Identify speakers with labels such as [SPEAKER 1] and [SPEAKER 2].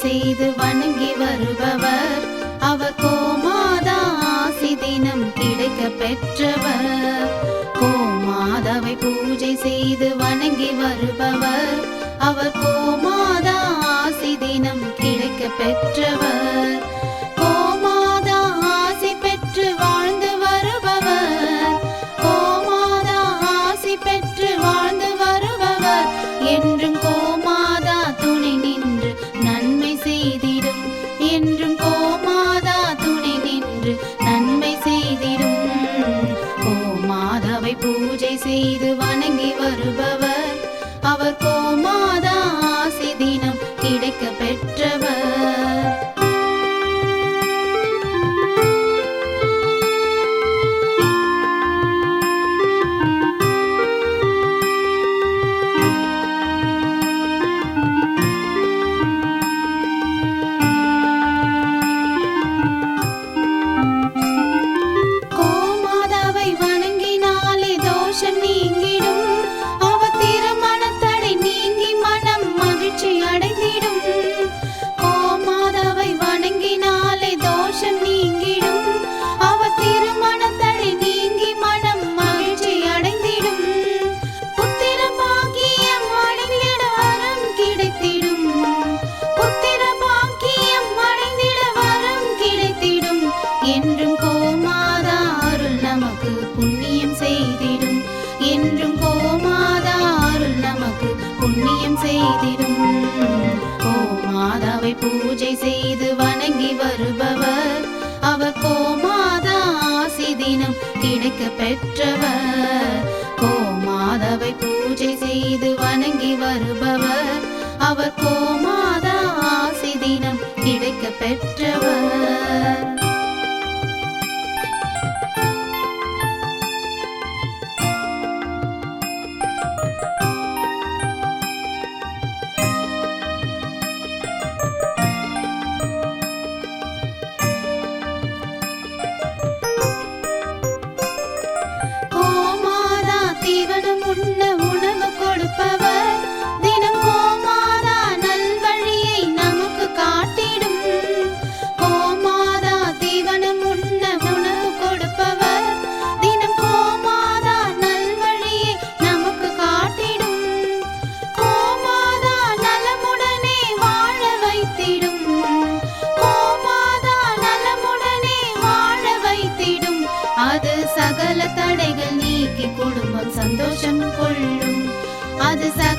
[SPEAKER 1] செய்து வணங்கி வருபவர். அவர் கோமாதா ஆசி தினம் கிடைக்க பெற்றவர். கோமாதாவை பூஜை செய்து வணங்கி வருபவர். அவர் கோமாதா ஆசி தினம் கிடைக்க பெற்றவர். கோமாதா ஆசி பெற்று வாழ்ந்து வருபவர். கோமாதா ஆசி பெற்று வாழ்ந்து வருபவர். என்றும் கோமாதா துணை நின்று நன்மை செய்திடும். என்றும் கோமாதா துணை நின்று நன்மை செய்திடும். கோமாதாவை பூஜை செய்து வணங்கி வருபவர். அவர் கோமாதா ஆசி தினம் கிடைக்க பெற்றவர். கோமாதாவை வணங்கினாலே தோஷம் நீங்கிடும். அவர் திருமணத்தடை நீங்கி மனம் மகிழ்ச்சி அடைந்திடும். கோமாதாவை வணங்கினாலே தோஷம் நீங்கிடும். அவர் திருமணத்தடை நீங்கி மனம் மகிழ்ச்சி அடைந்திடும். புத்திர பாக்கியம் அடைந்திட வரம் கிடைத்திடும். புத்திர பாக்கியம் அடைந்திட வரம் கிடைத்திடும். என்றும் கோமாதா அருள் நமக்கு புண்ணியம் செய்திடும். என்றும் கோமாதா அருள் நமக்கு புண்ணியம் செய்திடும். கோமாதாவை பூஜை செய்து வணங்கி வருபவர். அவர் கோமாதா ஆசி தினம் கிடைக்க பெற்றவர். கோமாதாவை பூஜை செய்து வணங்கி வருபவர். அவர் கோமாதா ஆசி தினம் கிடைக்க பெற்றவர். கோமாதா தீவனம் உண்ண உணவு கொடுப்பவர். தினம் கோமாதா நல்வழியை நமக்கு காட்டிடும். கோமாதா தீவனம் உண்ண உணவு கொடுப்பவர். தினம் கோமாதா நல்வழியை நமக்கு காட்டிடும். கோமாதா நலமுடனே வாழ வைத்திடும். கோமாதா நலமுடனே வாழ வைத்திடும். அது சகல தடைகள் நீக்கி குடும்பம் சந்தோஷம் கொள்ளும். அது சகல